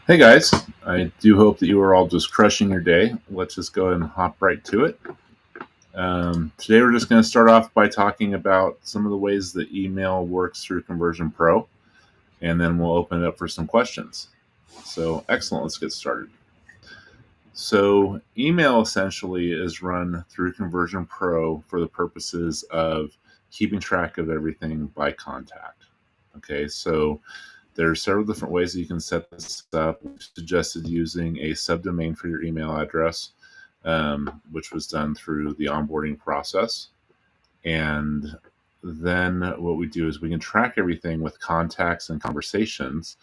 Hey guys, I do hope that you are all just crushing your day. Let's just go ahead and hop right to it. Today we're just going to start off by talking about some of the ways that email works through Conversion Pro, and then we'll open it up for some questions. So, excellent, let's get started. So, email essentially is run through Conversion Pro for the purposes of keeping track of everything by contact. Okay, so there are several different ways that you can set this up. We suggested using a subdomain for your email address, which was done through the onboarding process. And then what we do is we can track everything with contacts and conversations.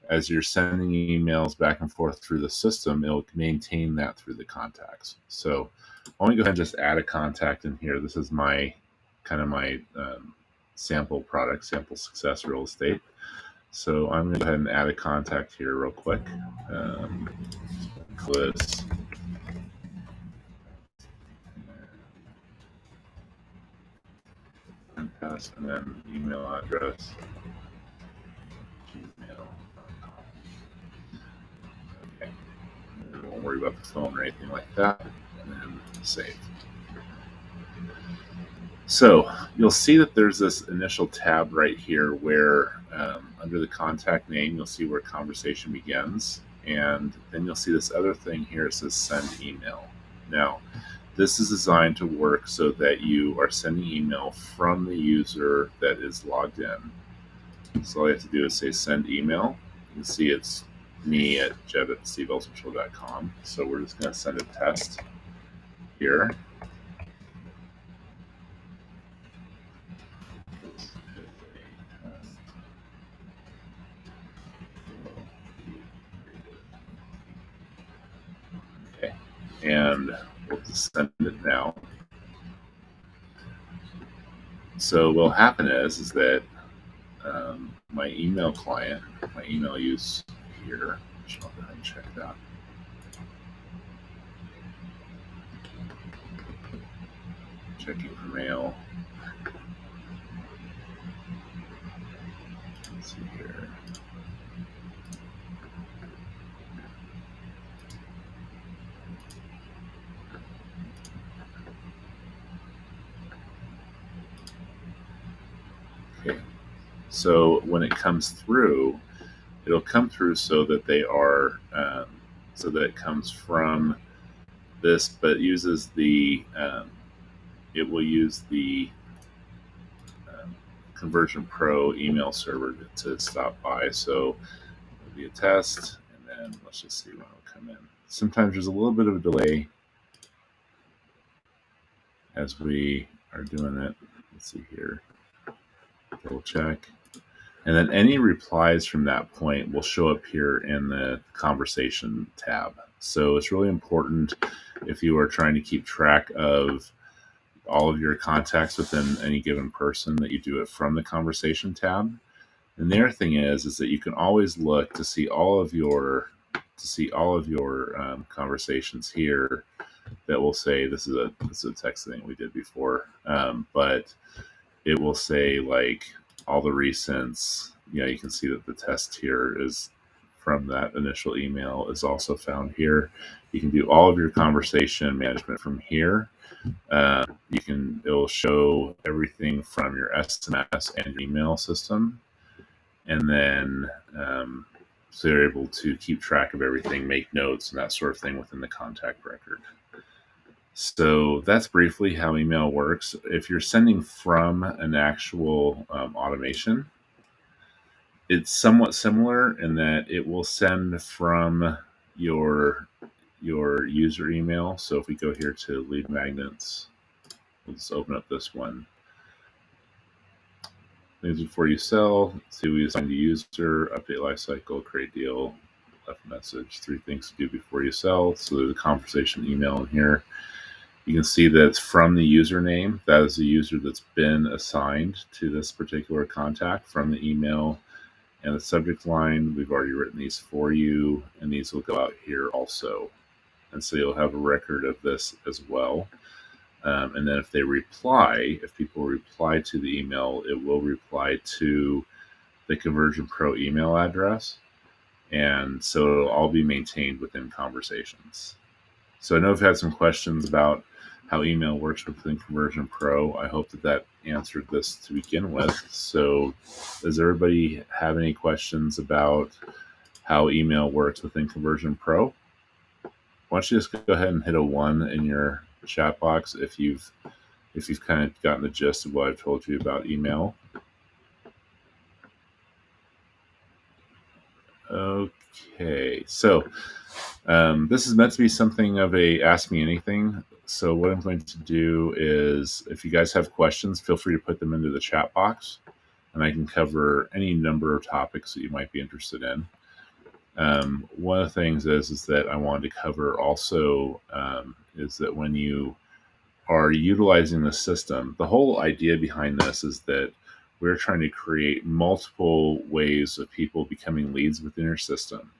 As you're sending emails back and forth through the system, it'll maintain that through the contacts. So let me go ahead and just add a contact in here. This is my my sample product, sample success real estate. So I'm going to go ahead and add a contact here real quick. Nicholas, and then email address, Gmail. Okay. And won't worry about the phone or anything like that. And then save. So you'll see that there's this initial tab right here where under the contact name, you'll see where conversation begins. And then you'll see this other thing here. It says send email. Now, this is designed to work so that you are sending email from the user that is logged in. So all you have to do is say send email. You can see it's me at jeb@steveelsonshore.com. So we're just going to send a test here. Okay. And we'll just send it now. So what'll happen is that my email client, my email use here, I'll go ahead and check that. Checking for mail. Let's see here. Okay. So when it comes through, it'll come through so that they are, so that it comes from this, but uses it will use the Conversion Pro email server to stop by. So it'll be a test, and then let's just see when it'll come in. Sometimes there's a little bit of a delay as we are doing it. Let's see here. Double check. And then any replies from that point will show up here in the conversation tab. So it's really important if you are trying to keep track of all of your contacts within any given person that you do it from the conversation tab. And the other thing is that you can always look to see all of your conversations here that will say this is a text thing we did before, but it will say like all the recents. You can see that the test here is from that initial email is also found here. You can do all of your conversation management from here. It will show everything from your SMS and your email system, and then so you're able to keep track of everything, make notes, and that sort of thing within the contact record. So that's briefly how email works. If you're sending from an actual automation, it's somewhat similar in that it will send from your user email. So if we go here to lead magnets, let's open up this one. Things before you sell. See, we assign the user, update lifecycle, create deal, left message. 3 things to do before you sell. So there's a conversation email in here. You can see that it's from the username. That is the user that's been assigned to this particular contact from the email. And the subject line, we've already written these for you, and these will go out here also. And so you'll have a record of this as well. And then if people reply to the email, it will reply to the Conversion Pro email address. And so it'll all be maintained within Conversations. So I know I've had some questions about how email works within Conversion Pro. I hope that answered this to begin with. So does everybody have any questions about how email works within Conversion Pro? Why don't you just go ahead and hit a 1 in your chat box if you've kind of gotten the gist of what I've told you about email. Okay, so this is meant to be something of a Ask Me Anything. So what I'm going to do is, if you guys have questions, feel free to put them into the chat box, and I can cover any number of topics that you might be interested in. One of the things is that I wanted to cover also is that when you are utilizing the system, the whole idea behind this is that we're trying to create multiple ways of people becoming leads within your system.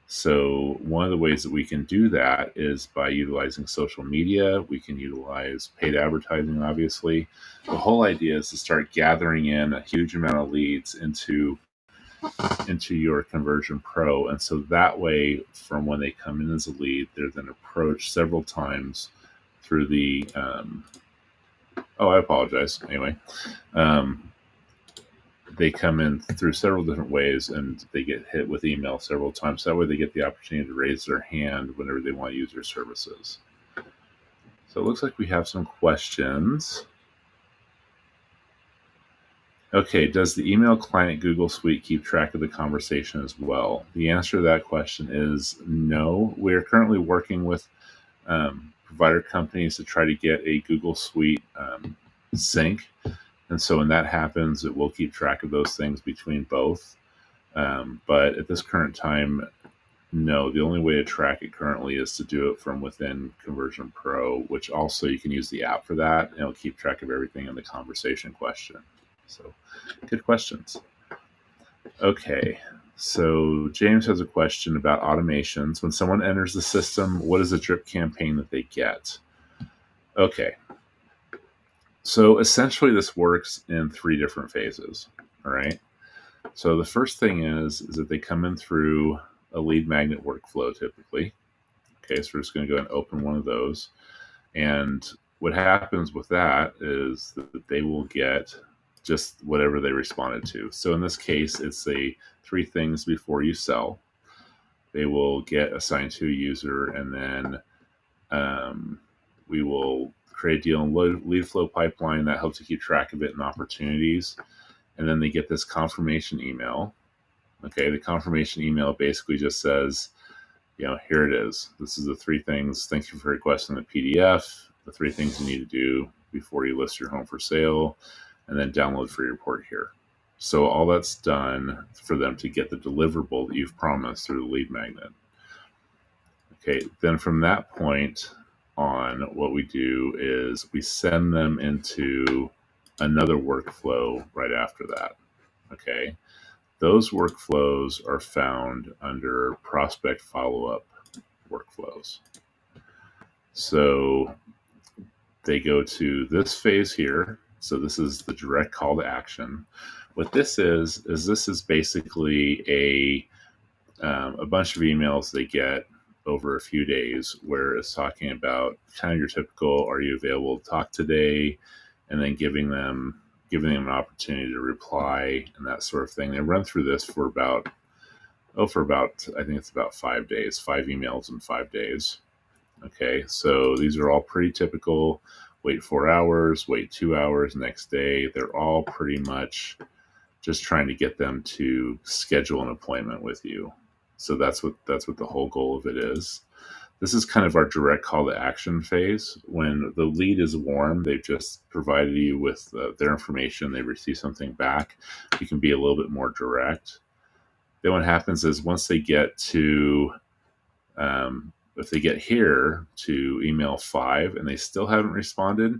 So one of the ways that we can do that is by utilizing social media. We can utilize paid advertising, obviously. The whole idea is to start gathering in a huge amount of leads into your Conversion Pro. And so that way, from when they come in as a lead, they're then approached several times through the I apologize. Anyway, they come in through several different ways, and they get hit with email several times. That way they get the opportunity to raise their hand whenever they want to use your services. So it looks like we have some questions. Okay, does the email client Google Suite keep track of the conversation as well? The answer to that question is no. We're currently working with provider companies to try to get a Google Suite sync. And so when that happens, it will keep track of those things between both. But at this current time, no. The only way to track it currently is to do it from within Conversion Pro, which also you can use the app for that, and it'll keep track of everything in the conversation question. So, good questions. Okay, so James has a question about automations. When someone enters the system, what is the drip campaign that they get? Okay, so essentially this works in 3 different phases, all right? So the first thing is that they come in through a lead magnet workflow typically. Okay, so we're just going to go and open one of those. And what happens with that is that they will get just whatever they responded to. So in this case, it's a 3 things before you sell. They will get assigned to a user, and then we will create a deal and lead flow pipeline that helps you keep track of it and opportunities. And then they get this confirmation email. Okay, the confirmation email basically just says, here it is. This is the 3 things. Thank you for requesting the PDF, the 3 things you need to do before you list your home for sale, and then download free report here. So all that's done for them to get the deliverable that you've promised through the lead magnet. Okay, then from that point on, what we do is we send them into another workflow right after that. Okay, those workflows are found under prospect follow-up workflows. So they go to this phase here. So this is the direct call to action. What this is this is basically a bunch of emails they get over a few days where it's talking about kind of your typical, are you available to talk today? And then giving them an opportunity to reply and that sort of thing. They run through this for about, I think it's about 5 days, 5 emails in 5 days. Okay, so these are all pretty typical. Wait 4 hours, wait 2 hours, next day. They're all pretty much just trying to get them to schedule an appointment with you. So that's what the whole goal of it is. This is kind of our direct call to action phase. When the lead is warm, they've just provided you with their information, they receive something back. You can be a little bit more direct. Then what happens is once they get to, if they get here to email 5 and they still haven't responded,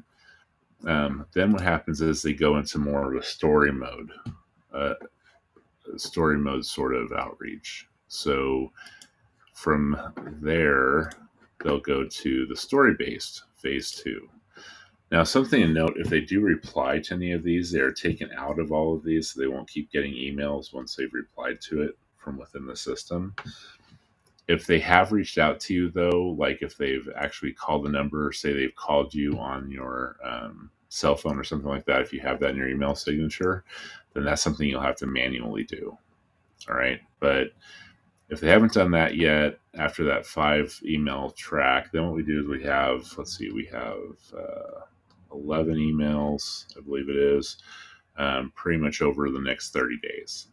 then what happens is they go into more of a story mode sort of outreach. So from there, they'll go to the story-based phase 2. Now, something to note, if they do reply to any of these, they are taken out of all of these, so they won't keep getting emails once they've replied to it from within the system. If they have reached out to you, though, like if they've actually called the number, say they've called you on your cell phone or something like that, if you have that in your email signature, then that's something you'll have to manually do. All right. But if they haven't done that yet, after that 5 email track, then what we do is we have 11 emails, I believe it is, pretty much over the next 30 days.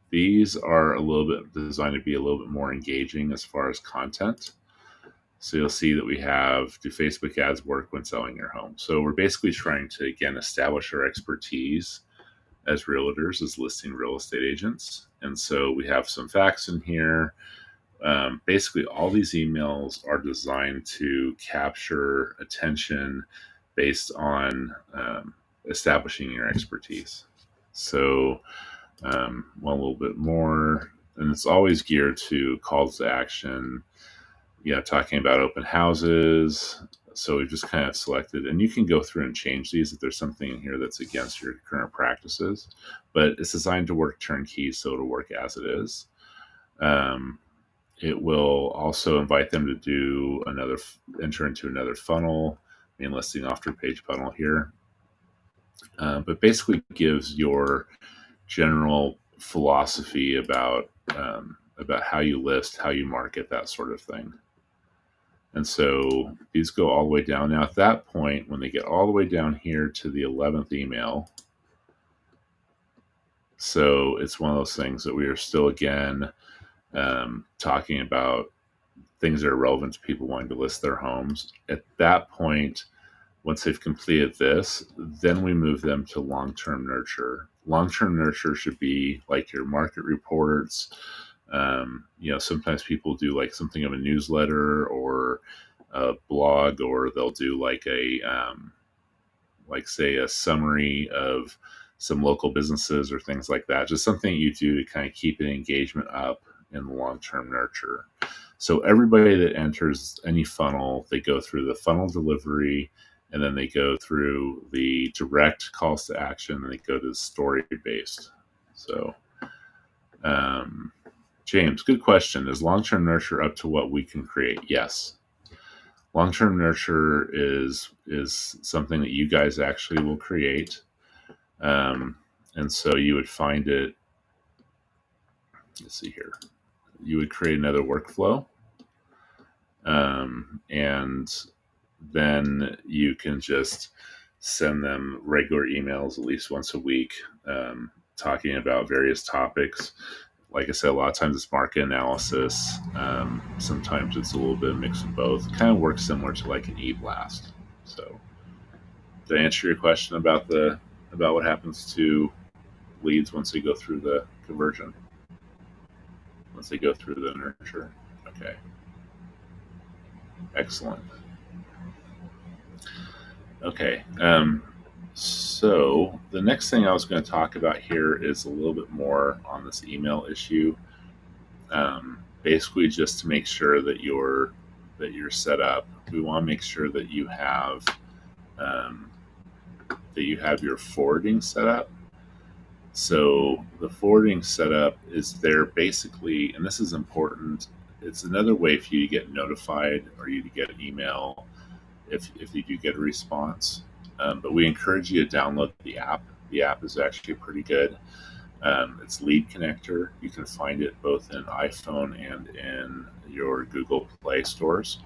These are a little bit designed to be a little bit more engaging as far as content. So you'll see that we have, do Facebook ads work when selling your home? So we're basically trying to, again, establish our expertise as realtors, as listing real estate agents. And so we have some facts in here. Basically, all these emails are designed to capture attention based on establishing your expertise. So one little bit more, and it's always geared to calls to action, talking about open houses. So we've just kind of selected, and you can go through and change these if there's something in here that's against your current practices, but it's designed to work turnkey, so it'll work as it is. It will also invite them to enter into another funnel, main listing after page funnel here. But basically gives your general philosophy about how you list, how you market, that sort of thing. And so these go all the way down. Now at that point, when they get all the way down here to the 11th email, so it's one of those things that we are still, again, talking about things that are relevant to people wanting to list their homes. At that point, once they've completed this, then we move them to long-term nurture. Long-term nurture should be like your market reports. Sometimes people do like something of a newsletter or a blog, or they'll do like say a summary of some local businesses or things like that. Just something you do to kind of keep an engagement up in the long-term nurture. So everybody that enters any funnel, they go through the funnel delivery, and then they go through the direct calls to action, and they go to the story-based. So, James, good question. Is long-term nurture up to what we can create? Yes. Long-term nurture is something that you guys actually will create. And so you would find it, let's see here. You would create another workflow. And then you can just send them regular emails at least once a week, talking about various topics. Like I said, a lot of times it's market analysis. Sometimes it's a little bit of a mix of both. It kind of works similar to like an e-blast. So did I answer your question about what happens to leads once they go through the conversion? Once they go through the nurture? Okay. Excellent. Okay. So the next thing I was going to talk about here is a little bit more on this email issue. Basically, just to make sure that you're set up, we want to make sure that you have your forwarding set up. So the forwarding setup is there basically, and this is important. It's another way for you to get notified or you to get an email if you do get a response. But we encourage you to download the app. The app is actually pretty good. It's Lead Connector. You can find it both in iPhone and in your Google Play stores.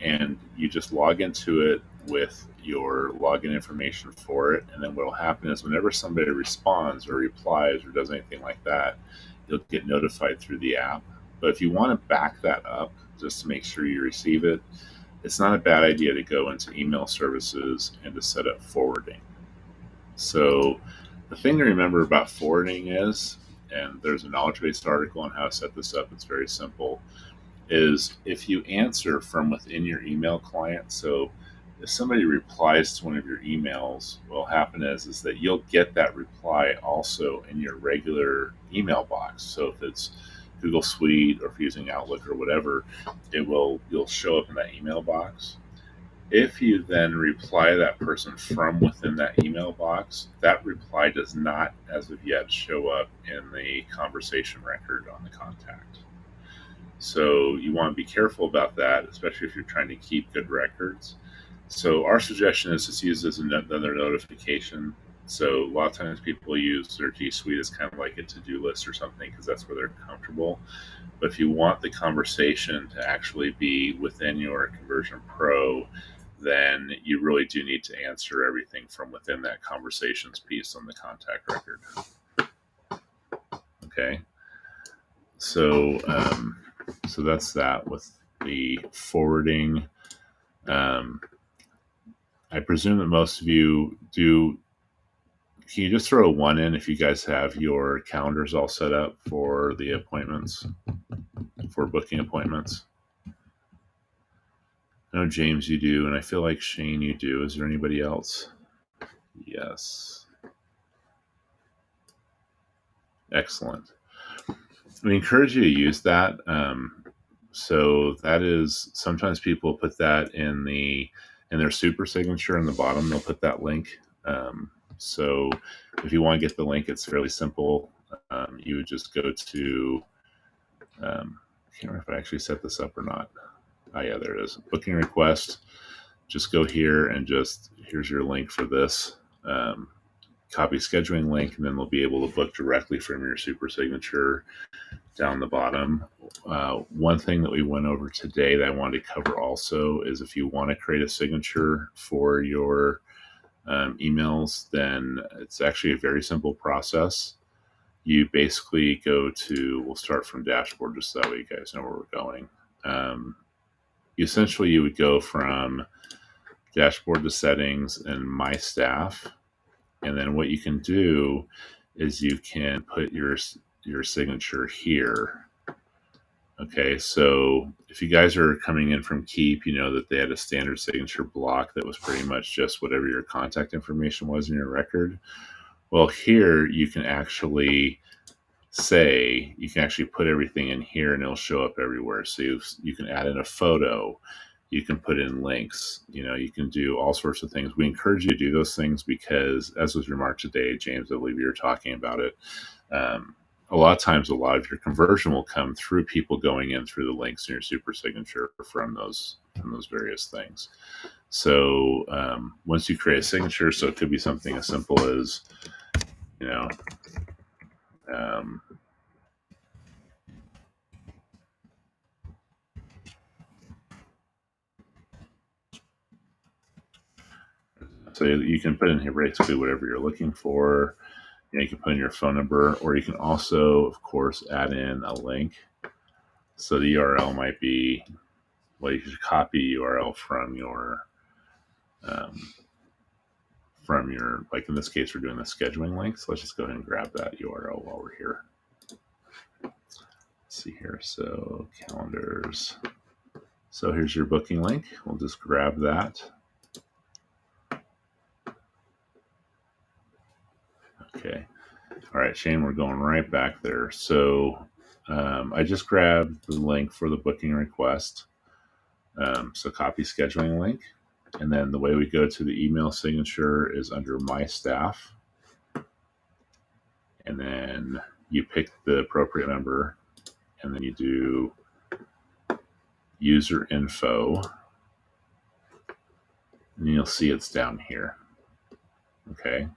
And you just log into it with your login information for it. And then what will happen is whenever somebody responds or replies or does anything like that, you'll get notified through the app. But if you want to back that up just to make sure you receive it, it's not a bad idea to go into email services and to set up forwarding. So the thing to remember about forwarding is, and there's a knowledge-based article on how to set this up, it's very simple, is if you answer from within your email client. So if somebody replies to one of your emails, what will happen is that you'll get that reply also in your regular email box. So if it's Google Suite or if you're using Outlook or whatever, you'll show up in that email box. If you then reply to that person from within that email box, that reply does not, as of yet, show up in the conversation record on the contact. So you want to be careful about that, especially if you're trying to keep good records. So our suggestion is to use this as another notification. So a lot of times people use their G Suite as kind of like a to-do list or something because that's where they're comfortable. But if you want the conversation to actually be within your Conversion Pro, then you really do need to answer everything from within that conversations piece on the contact record. Okay, so so that's that with the forwarding. Um, I presume that most of you do. Can you just throw a one in if you guys have your calendars all set up for the appointments, for booking appointments? I know James, you do, and I feel like Shane, you do. Is there anybody else? Yes. Excellent. We encourage you to use that. So that is, sometimes people put that in their super signature in the bottom. They'll put that link. So if you want to get the link, it's fairly simple. You would just go to, I can't remember if I actually set this up or not. Oh yeah, there it is. Booking request. Just go here and here's your link for this. Copy scheduling link, and then they'll be able to book directly from your super signature down the bottom. One thing that we went over today that I wanted to cover also is if you want to create a signature for your emails, then it's actually a very simple process. You basically we'll start from dashboard just so that way you guys know where we're going. Essentially, you would go from dashboard to settings and my staff. And then what you can do is you can put your signature here. Okay, so if you guys are coming in from Keep, you know that they had a standard signature block that was pretty much just whatever your contact information was in your record. Well, here you can actually put everything in here and it'll show up everywhere. So you can add in a photo, you can put in links, you can do all sorts of things. We encourage you to do those things because, as was remarked today, James, I believe you were talking about it. A lot of times, a lot of your conversion will come through people going in through the links in your super signature from those various things. So once you create a signature, so it could be something as simple as, um, so you can put in here basically whatever you're looking for. You can put in your phone number, or you can also, of course, add in a link. So the URL might be, well, you could copy URL from your, like in this case, we're doing the scheduling link. So let's just go ahead and grab that URL while we're here. Let's see here. So calendars. So here's your booking link. We'll just grab that. Okay. All right, Shane, we're going right back there. So I just grabbed the link for the booking request. So copy scheduling link. And then the way we go to the email signature is under my staff. And then you pick the appropriate number and then you do user info. And you'll see it's down here. Okay.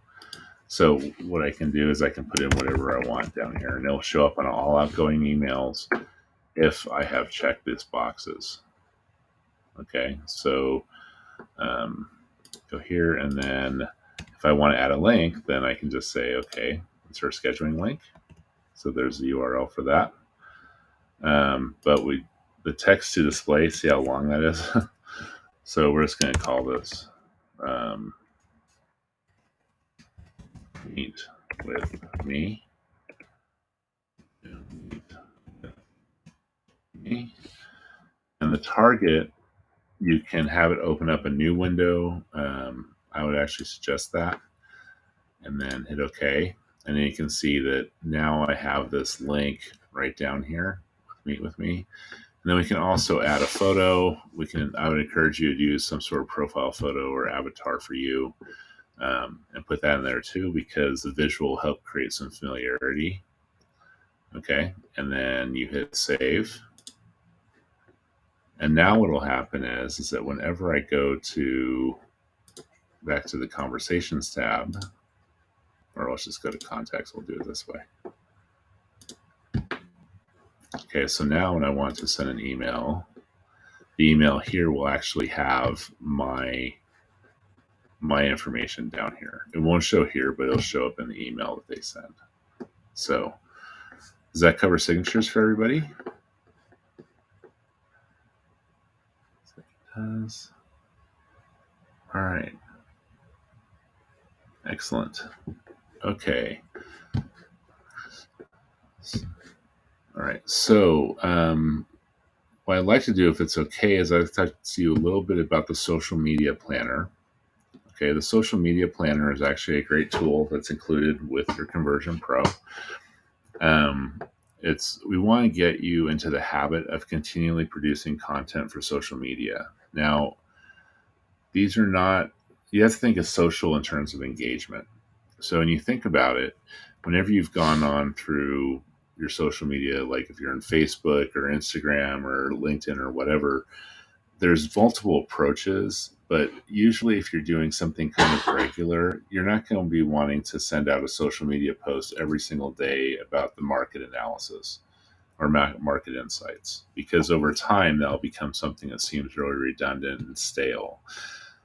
So what I can do is I can put in whatever I want down here and it'll show up on all outgoing emails if I have checked these boxes. Okay. So go here, and then if I want to add a link, then I can just say, okay, it's our scheduling link. So there's the URL for that. But the text to display, see how long that is? So we're just going to call this meet with me. And the target, you can have it open up a new window. I would actually suggest that. And then hit OK. And then you can see that now I have this link right down here, meet with me. And then we can also add a photo. I would encourage you to use some sort of profile photo or avatar for you, and put that in there too, because the visual will help create some familiarity. Okay, and then you hit save. And now what will happen is that whenever I go back to the conversations tab, or let's just go to contacts, we'll do it this way. Okay, so now when I want to send an email, the email here will actually have my information down here. It won't show here, but it'll show up in the email that they send. So does that cover signatures for everybody? It does. All right. Excellent. Okay. All right. So what I'd like to do, if it's okay, is I'd talk to you a little bit about the social media planner. Okay, the social media planner is actually a great tool that's included with your Conversion Pro. We want to get you into the habit of continually producing content for social media. Now, these are not, you have to think of social in terms of engagement. So when you think about it, whenever you've gone on through your social media, like if you're on Facebook or Instagram or LinkedIn or whatever, there's multiple approaches, but usually if you're doing something kind of regular, you're not going to be wanting to send out a social media post every single day about the market analysis or market insights, because over time that'll become something that seems really redundant and stale.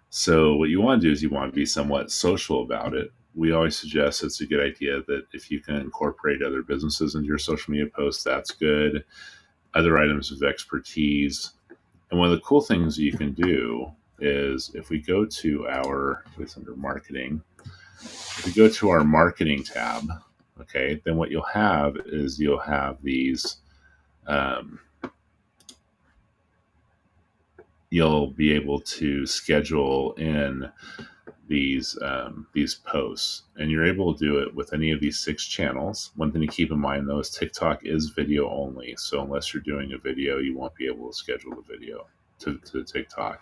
So what you want to do is you want to be somewhat social about it. We always suggest it's a good idea that if you can incorporate other businesses into your social media posts, that's good. Other items of expertise. And one of the cool things you can do is if we go to it's under marketing, if we go to our marketing tab, okay, then what you'll have is you'll have these, you'll be able to schedule in these posts, and you're able to do it with any of these 6 channels. One thing to keep in mind though is TikTok is video only, so unless you're doing a video, you won't be able to schedule the video to TikTok.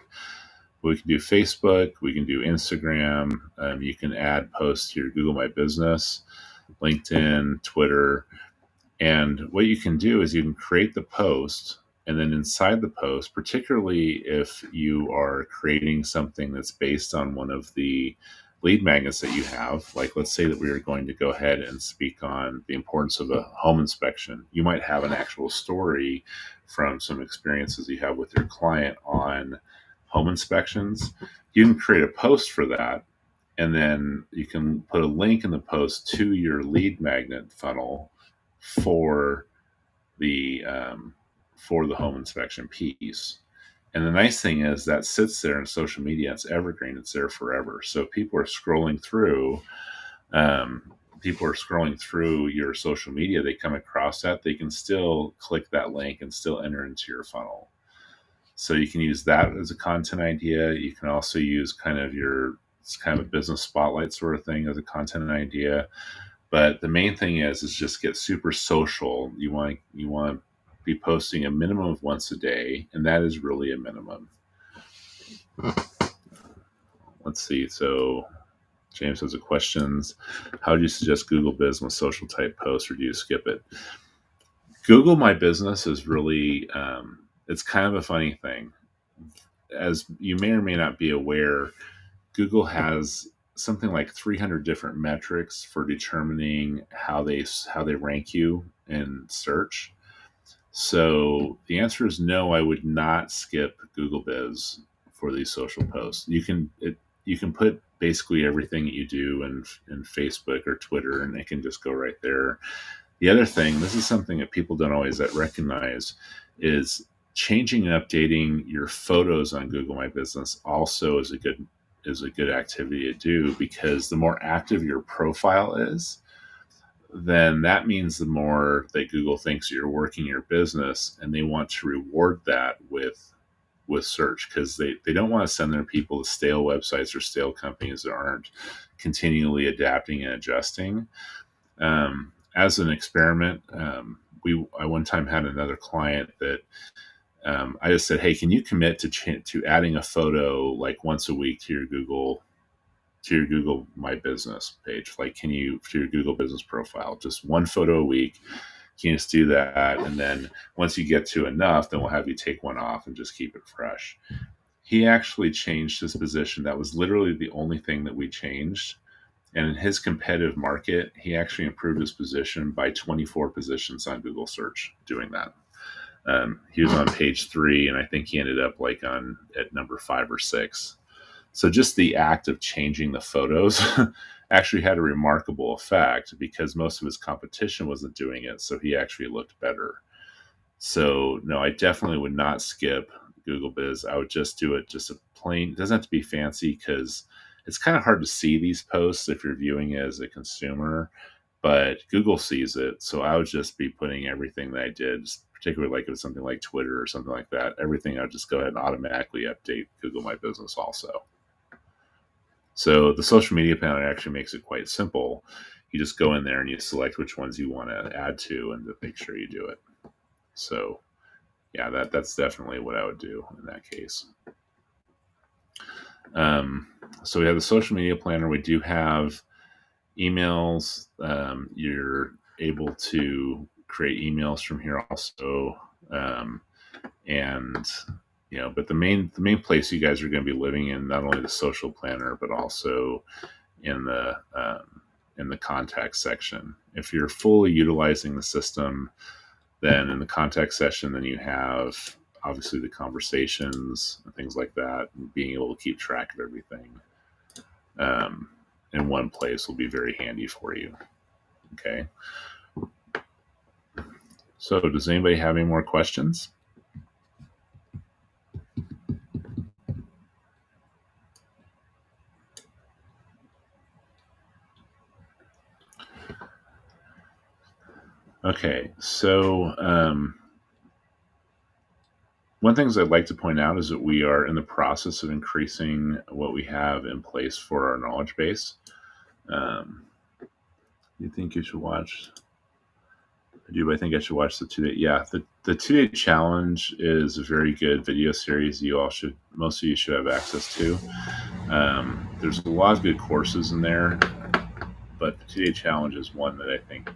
We can do Facebook, we can do Instagram, you can add posts to your Google My Business, LinkedIn, Twitter. And what you can do is you can create the post, and then inside the post, particularly if you are creating something that's based on one of the lead magnets that you have, like let's say that we are going to go ahead and speak on the importance of a home inspection. You might have an actual story from some experiences you have with your client on home inspections. You can create a post for that, and then you can put a link in the post to your lead magnet funnel for the home inspection piece. And the nice thing is that sits there in social media. It's evergreen. It's there forever. So if people are scrolling through your social media, they come across that, they can still click that link and still enter into your funnel. So you can use that as a content idea. You can also use it's kind of a business spotlight sort of thing as a content idea. But the main thing is just get super social. You want to be posting a minimum of once a day, and that is really a minimum. Let's see. So James has a questions. How do you suggest Google Biz with social type posts, or do you skip it? Google My Business is really, it's kind of a funny thing. As you may or may not be aware, Google has something like 300 different metrics for determining how they rank you in search. So the answer is no, I would not skip Google Biz for these social posts. You can put basically everything that you do in Facebook or Twitter, and it can just go right there. The other thing, this is something that people don't always recognize, is changing and updating your photos on Google My Business also is a good activity to do, because the more active your profile is, then that means the more that Google thinks you're working your business, and they want to reward that with search, because they don't want to send their people to stale websites or stale companies that aren't continually adapting and adjusting. As an experiment, I one time had another client that I just said, hey, can you commit to adding a photo like once a week to your Google My Business page? Like, can you, to your Google Business profile, just one photo a week? Can you just do that? And then once you get to enough, then we'll have you take one off and just keep it fresh. He actually changed his position. That was literally the only thing that we changed. And in his competitive market, he actually improved his position by 24 positions on Google search doing that. He was on page 3, and I think he ended up like at number 5 or 6. So just the act of changing the photos actually had a remarkable effect because most of his competition wasn't doing it. So he actually looked better. So no, I definitely would not skip Google Biz. I would just do it just a plain. It doesn't have to be fancy because it's kind of hard to see these posts if you're viewing it as a consumer, but Google sees it. So I would just be putting everything that I did, particularly like if it's something like Twitter or something like that, everything I would just go ahead and automatically update Google My Business also. So the social media planner actually makes it quite simple. You just go in there and you select which ones you want to add to and to make sure you do it. So yeah, that's definitely what I would do in that case. So we have the social media planner. We do have emails. You're able to create emails from here also, and but the main place you guys are going to be living in, not only the social planner but also in the contact section. If you're fully utilizing the system, then in the contact section, then you have obviously the conversations and things like that, and being able to keep track of everything in one place will be very handy for you. Okay. So does anybody have any more questions? Okay. So one thing I'd like to point out is that we are in the process of increasing what we have in place for our knowledge base. You think you should watch? I do, but I think I should watch the 2-day. Yeah, the 2-day challenge is a very good video series. Most of you should have access to. There's a lot of good courses in there, but the 2-day challenge is one that I think,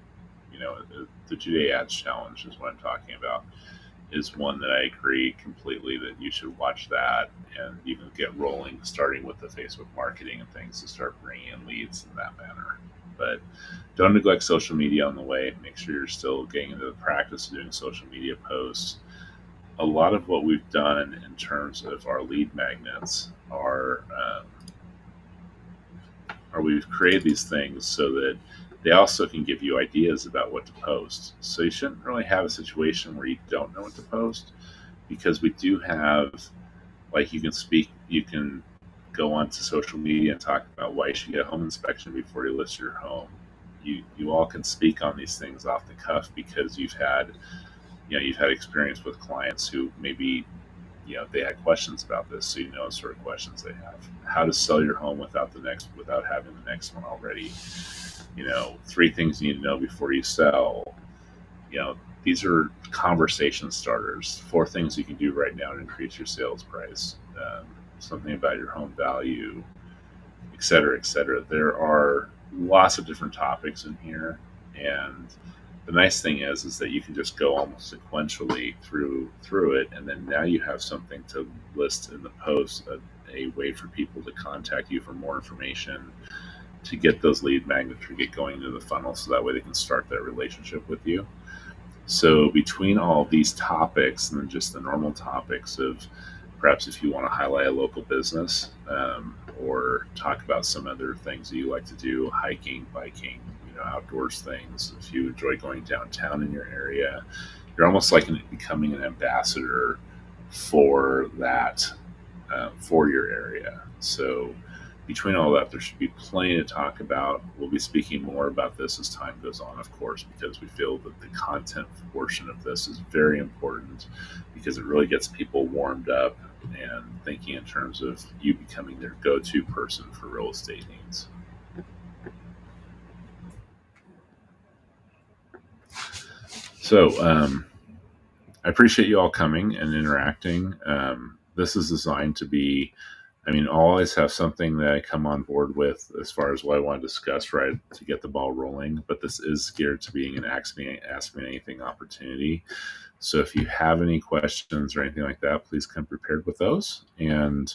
the 2-day ads challenge is what I'm talking about. Is one that I agree completely that you should watch that and even get rolling, starting with the Facebook marketing and things to start bringing in leads in that manner. But don't neglect social media on the way. Make sure you're still getting into the practice of doing social media posts. A lot of what we've done in terms of our lead magnets are we've created these things so that they also can give you ideas about what to post. So you shouldn't really have a situation where you don't know what to post, because we do have, like, you can go onto social media and talk about why you should get a home inspection before you list your home. You all can speak on these things off the cuff because you've had experience with clients who maybe they had questions about this, so what sort of questions they have. How to sell your home without having the next one already. 3 things you need to know before you sell. These are conversation starters. 4 things you can do right now to increase your sales price. Something about your home value, et cetera, et cetera. There are lots of different topics in here, and the nice thing is that you can just go almost sequentially through it, and then now you have something to list in the post, a way for people to contact you for more information, to get those lead magnets, to get going into the funnel, so that way they can start that relationship with you. So between all these topics and then just the normal topics of perhaps if you want to highlight a local business, or talk about some other things that you like to do, hiking, biking, outdoors things. If you enjoy going downtown in your area, you're almost like becoming an ambassador for that, for your area. So between all that, there should be plenty to talk about. We'll be speaking more about this as time goes on, of course, because we feel that the content portion of this is very important, because it really gets people warmed up and thinking in terms of you becoming their go-to person for real estate needs. So I appreciate you all coming and interacting. This is designed to be, I'll always have something that I come on board with as far as what I want to discuss, right, to get the ball rolling. But this is geared to being an ask me anything opportunity. So if you have any questions or anything like that, please come prepared with those. And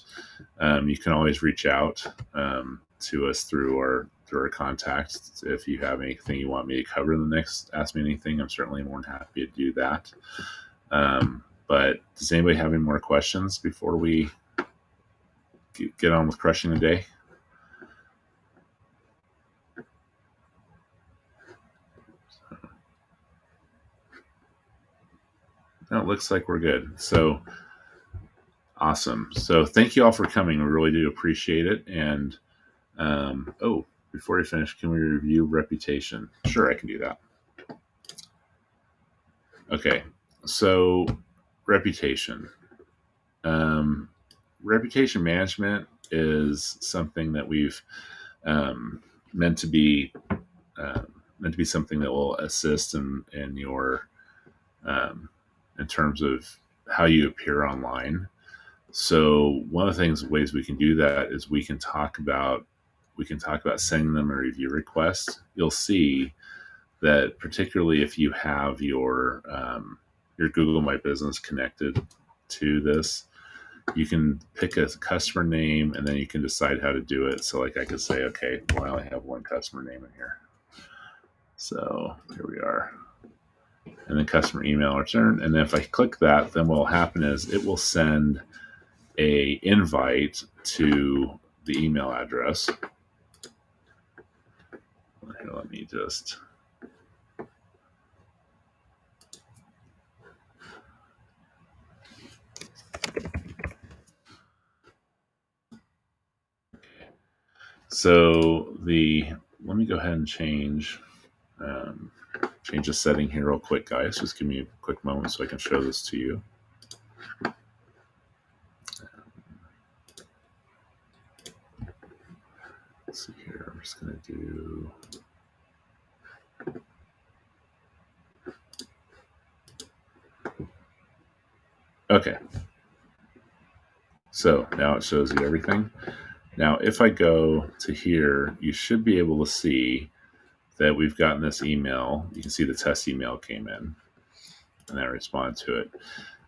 you can always reach out to us through our contacts. If you have anything you want me to cover in the next Ask Me Anything, I'm certainly more than happy to do that. But does anybody have any more questions before we get on with crushing the day? No, it looks like we're good. So awesome. So thank you all for coming. We really do appreciate it. And before we finish, can we review reputation? Sure, I can do that. Okay, so reputation. Reputation management is something that we've meant to be something that will assist in your in terms of how you appear online. So one of the ways we can do that is we can talk about sending them a review request. You'll see that particularly if you have your Google My Business connected to this, you can pick a customer name and then you can decide how to do it. So like I could say, okay, well, I only have one customer name in here. So here we are. And then customer email return. And then if I click that, then what will happen is it will send a invite to the email address. Here, let me just... So let me go ahead and change a setting here real quick, guys. Just give me a quick moment so I can show this to you. Let's see here. I'm just going to do... Okay. So now it shows you everything. Now, if I go to here, you should be able to see that we've gotten this email. You can see the test email came in, and I respond to it.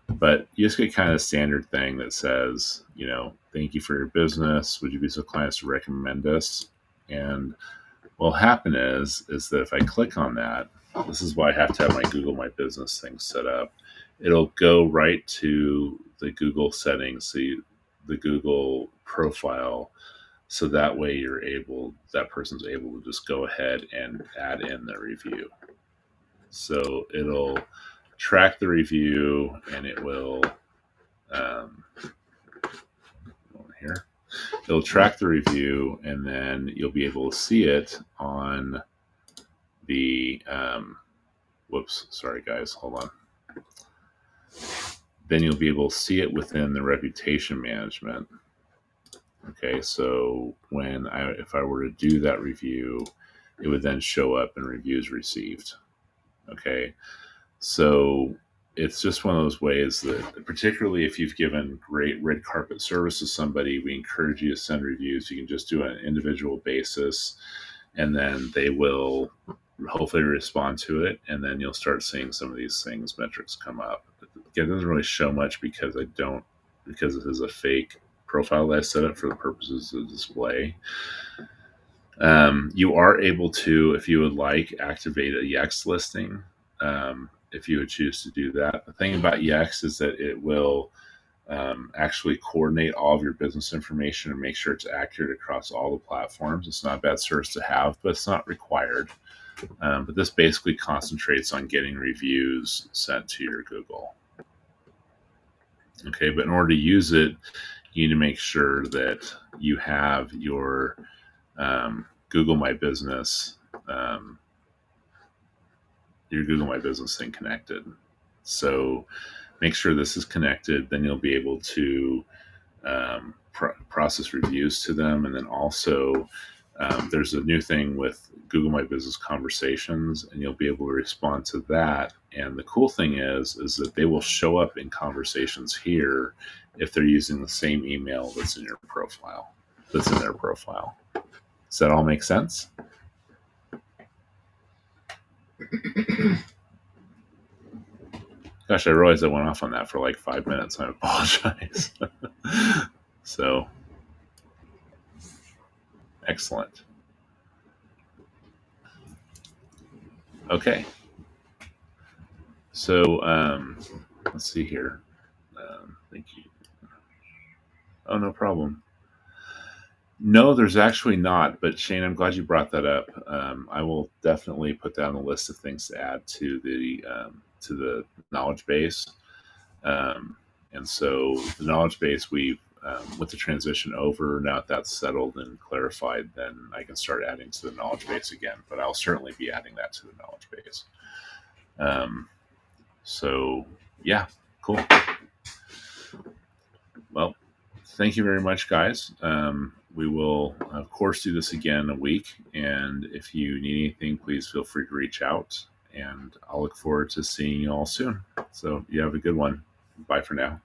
But you just get kind of a standard thing that says, thank you for your business. Would you be so kind as to recommend us? And what will happen is that if I click on that, this is why I have to have my Google My Business thing set up. It'll go right to the Google settings, the Google profile. So that way that person's able to just go ahead and add in the review. So it'll track the review and it will, here, it'll track the review and then you'll be able to see it on the, whoops, sorry guys, hold on. Then you'll be able to see it within the reputation management. Okay, so if I were to do that review, it would then show up in reviews received. Okay, so it's just one of those ways that, particularly if you've given great red carpet service to somebody, we encourage you to send reviews. You can just do it on an individual basis, and then they will hopefully respond to it, and then you'll start seeing some of these metrics come up. Again, it doesn't really show much because it is a fake profile that I set up for the purposes of display. You are able to, if you would like, activate a Yext listing if you would choose to do that. The thing about Yext is that it will actually coordinate all of your business information and make sure it's accurate across all the platforms. It's not a bad service to have, but it's not required. But this basically concentrates on getting reviews sent to your Google. Okay, but in order to use it, you need to make sure that you have your Google My Business, thing connected. So make sure this is connected. Then you'll be able to process reviews to them, and then also there's a new thing with Google My Business Conversations, and you'll be able to respond to that And the cool thing is that they will show up in conversations here if they're using the same email that's in your profile, that's in their profile. Does that all make sense? Gosh, I realized I went off on that for like 5 minutes. I apologize. So, excellent. Okay. So, let's see here. Thank you. Oh, no problem. No, there's actually not. But Shane, I'm glad you brought that up. I will definitely put that on the list of things to add to the knowledge base. And so the knowledge base, with the transition over, now that that's settled and clarified, then I can start adding to the knowledge base again. But I'll certainly be adding that to the knowledge base. So yeah, cool. Well, thank you very much, guys. We will, of course, do this again in a week. And if you need anything, please feel free to reach out. And I'll look forward to seeing you all soon. So you have a good one. Bye for now.